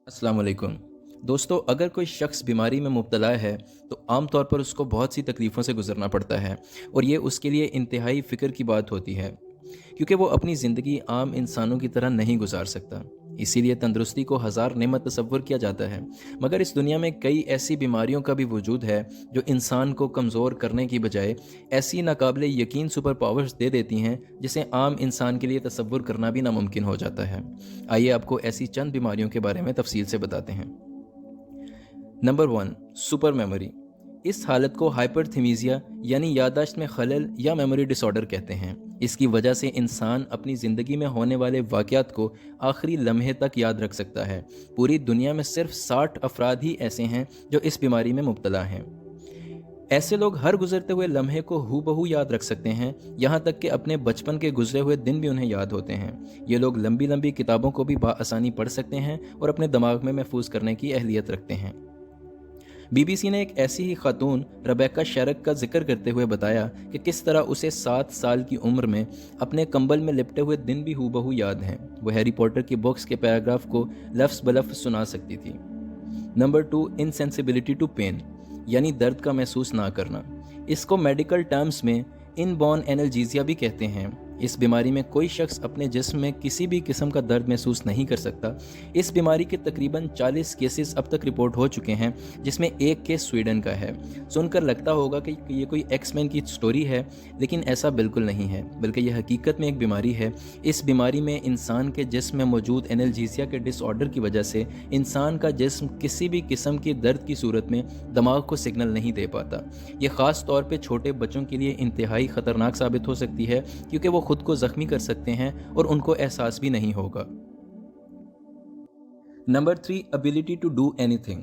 अस्सलाम वालेकुम। दोस्तों, अगर कोई शख्स बीमारी में मुब्तला है तो आम तौर पर उसको बहुत सी तकलीफ़ों से गुज़रना पड़ता है और ये उसके लिए इंतहाई फ़िक्र की बात होती है क्योंकि वो अपनी ज़िंदगी आम इंसानों की तरह नहीं गुजार सकता। इसीलिए तंदुरुस्ती को हज़ार नेमत तसव्वुर किया जाता है, मगर इस दुनिया में कई ऐसी बीमारियों का भी वजूद है जो इंसान को कमज़ोर करने की बजाय ऐसी नाकाबिले यकीन सुपर पावर्स दे देती हैं जिसे आम इंसान के लिए तसव्वुर करना भी नामुमकिन हो जाता है। आइए आपको ऐसी चंद बीमारियों के बारे में तफसील से बताते हैं। Number 1, super memory. इस हालत को हाइपरथीमिया यानी याददाश्त में खलल या मेमोरी डिसऑर्डर कहते हैं। इसकी वजह से इंसान अपनी ज़िंदगी में होने वाले वाक़यात को आखिरी लम्हे तक याद रख सकता है। पूरी दुनिया में सिर्फ 60 अफराद ही ऐसे हैं जो इस बीमारी में मुब्तला हैं। ऐसे लोग हर गुजरते हुए लम्हे को हूबहू याद रख सकते हैं, यहाँ तक कि अपने बचपन के गुजरे हुए दिन भी उन्हें याद होते हैं। ये लोग लंबी लंबी किताबों को भी बआसानी पढ़ सकते हैं और अपने दिमाग में महफूज करने की अहलियत रखते हैं। बीबीसी ने एक ऐसी ही खातून रबेका शेरक का जिक्र करते हुए बताया कि किस तरह उसे 7 साल की उम्र में अपने कंबल में लिपटे हुए दिन भी हूबहू याद हैं। वो हैरी पॉटर की बुक्स के पैराग्राफ को लफ्ज़ बलफ्ज़ सुना सकती थी। नंबर 2, इनसेंसिबिलिटी टू पेन यानी दर्द का महसूस ना करना। इसको मेडिकल टर्म्स में इनबॉर्न एनल्जीजिया भी कहते हैं। इस बीमारी में कोई शख्स अपने जिस्म में किसी भी किस्म का दर्द महसूस नहीं कर सकता। इस बीमारी के तकरीबन 40 केसेस अब तक रिपोर्ट हो चुके हैं, जिसमें एक केस स्वीडन का है। सुनकर लगता होगा कि ये कोई एक्समैन की स्टोरी है, लेकिन ऐसा बिल्कुल नहीं है, बल्कि यह हकीकत में एक बीमारी है। इस बीमारी में इंसान के जिस्म में मौजूद एनल्जीसिया के डिसऑर्डर की वजह से इंसान का जिस्म किसी भी किस्म की दर्द की सूरत में दिमाग को सिग्नल नहीं दे पाता। ये ख़ास तौर पे छोटे बच्चों के लिए इंतहाई ख़तरनाक साबित हो सकती है, क्योंकि वो खुद को ज़ख्मी कर सकते हैं और उनको एहसास भी नहीं होगा। Number 3, ability to do anything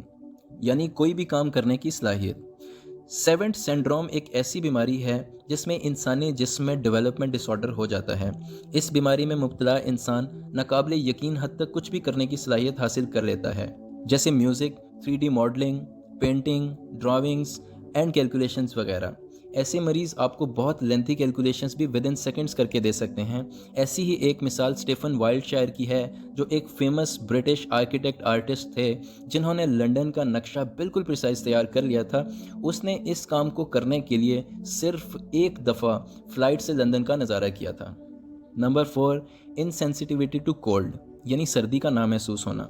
यानी कोई भी काम करने की सलाहियत। सेवेंट सिंड्रोम एक ऐसी बीमारी है जिसमें इंसानी जिस्म में डेवलपमेंट डिसऑर्डर हो जाता है। इस बीमारी में मुब्तला इंसान नाकाबिले यकीन हद तक कुछ भी करने की सलाहियत हासिल कर लेता है, जैसे music, 3D modelling, painting, drawings and calculations वगैरह। ऐसे मरीज़ आपको बहुत लेंथी कैलकुलेशंस भी विद इन सेकेंड्स करके दे सकते हैं। ऐसी ही एक मिसाल स्टीफन वाइल्डशायर की है, जो एक फेमस ब्रिटिश आर्किटेक्ट आर्टिस्ट थे जिन्होंने लंदन का नक्शा बिल्कुल प्रिसाइज तैयार कर लिया था। उसने इस काम को करने के लिए सिर्फ एक दफ़ा फ़्लाइट से लंदन का नज़ारा किया था। नंबर 4, इनसेंसिटिविटी टू कोल्ड यानी सर्दी का ना महसूस होना।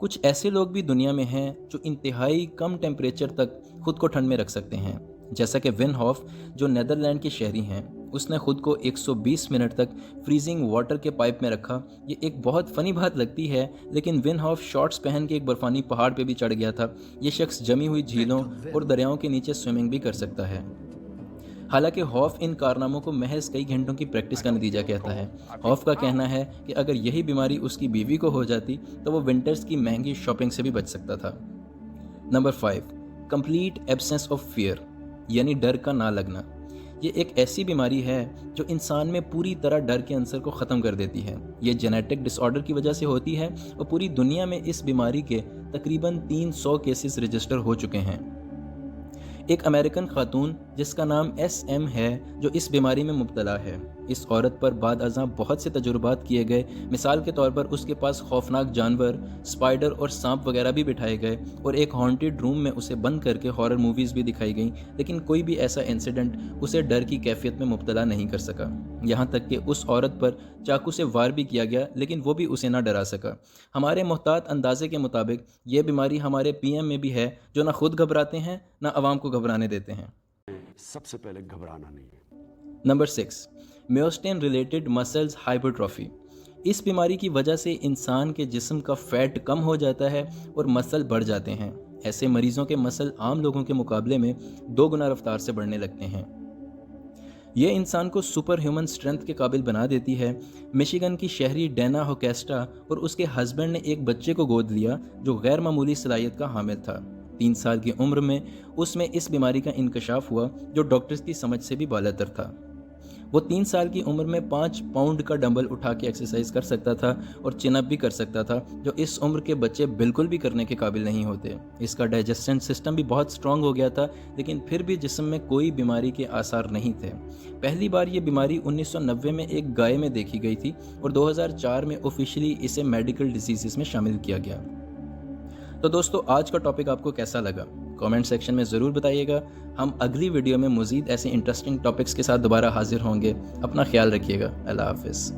कुछ ऐसे लोग भी दुनिया में हैं जो इंतहाई कम टेम्परेचर तक खुद को ठंड में रख सकते हैं, जैसा कि विन हॉफ जो नीदरलैंड के शहरी हैं। उसने खुद को 120 मिनट तक फ्रीजिंग वाटर के पाइप में रखा। ये एक बहुत फ़नी बात लगती है, लेकिन विन हॉफ शॉर्ट्स पहन के एक बर्फ़ानी पहाड़ पे भी चढ़ गया था। ये शख्स जमी हुई झीलों और दरियाओं के नीचे स्विमिंग भी कर सकता है। हालांकि हॉफ इन कारनामों को महज कई घंटों की प्रैक्टिस का नतीजा कहता है। हॉफ का कहना है कि अगर यही बीमारी उसकी बीवी को हो जाती तो वो विंटर्स की महंगी शॉपिंग से भी बच सकता था। Number 5, complete absence of fear यानी डर का ना लगना। ये एक ऐसी बीमारी है जो इंसान में पूरी तरह डर के अंसर को ख़त्म कर देती है। ये जेनेटिक डिसऑर्डर की वजह से होती है और पूरी दुनिया में इस बीमारी के तकरीबन 300 केसेस रजिस्टर हो चुके हैं। एक अमेरिकन खातून जिसका नाम SM है, जो इस बीमारी में मुब्तला है। इस औरत पर बाद अज़ां बहुत से तजुर्बात किए गए। मिसाल के तौर पर उसके पास खौफनाक जानवर, स्पाइडर और सांप वगैरह भी बिठाए गए और एक हॉन्टेड रूम में उसे बंद करके हॉरर मूवीज़ भी दिखाई गईं, लेकिन कोई भी ऐसा इंसिडेंट उसे डर की कैफियत में मुब्तला नहीं कर सका। यहाँ तक कि उस औरत पर चाकू से वार भी किया गया, लेकिन वो भी उसे ना डरा सका। हमारे मोहतात अंदाजे के मुताबिक ये बीमारी हमारे PM में भी है, जो ना खुद घबराते हैं ना आवाम को घबराने देते हैं। सबसे पहले घबराना नहीं है। Number 6, myostatin related muscles hypertrophy. इस बीमारी की वजह से इंसान के जिस्म का फैट कम हो जाता है और मसल बढ़ जाते हैं। ऐसे मरीजों के मसल आम लोगों के मुकाबले में 2 गुना रफ्तार से बढ़ने लगते हैं। ये इंसान को सुपर ह्यूमन स्ट्रेंथ के काबिल बना देती है। मिशिगन की शहरी डेना होकेस्टा और उसके हस्बैंड ने एक बच्चे को गोद लिया जो गैर मामूली सलाहियत का हामिल था। 3 साल की उम्र में उसमें इस बीमारी का इंकशाफ हुआ, जो डॉक्टर्स की समझ से भी बालातर था। वो 3 साल की उम्र में 5 पाउंड का डंबल उठा के एक्सरसाइज कर सकता था और चिनअप भी कर सकता था, जो इस उम्र के बच्चे बिल्कुल भी करने के काबिल नहीं होते। इसका डाइजेशन सिस्टम भी बहुत स्ट्रांग हो गया था, लेकिन फिर भी जिस्म में कोई बीमारी के आसार नहीं थे। पहली बार ये बीमारी 1990 में एक गाय में देखी गई थी और 2004 में ऑफिशियली इसे मेडिकल डिजीज़ में शामिल किया गया। تو دوستو آج کا ٹاپک آپ کو کیسا لگا کامنٹ سیکشن میں ضرور بتائیے گا. ہم اگلی ویڈیو میں مزید ایسے انٹرسٹنگ ٹاپکس کے ساتھ دوبارہ حاضر ہوں گے. اپنا خیال رکھیے گا. اللہ حافظ.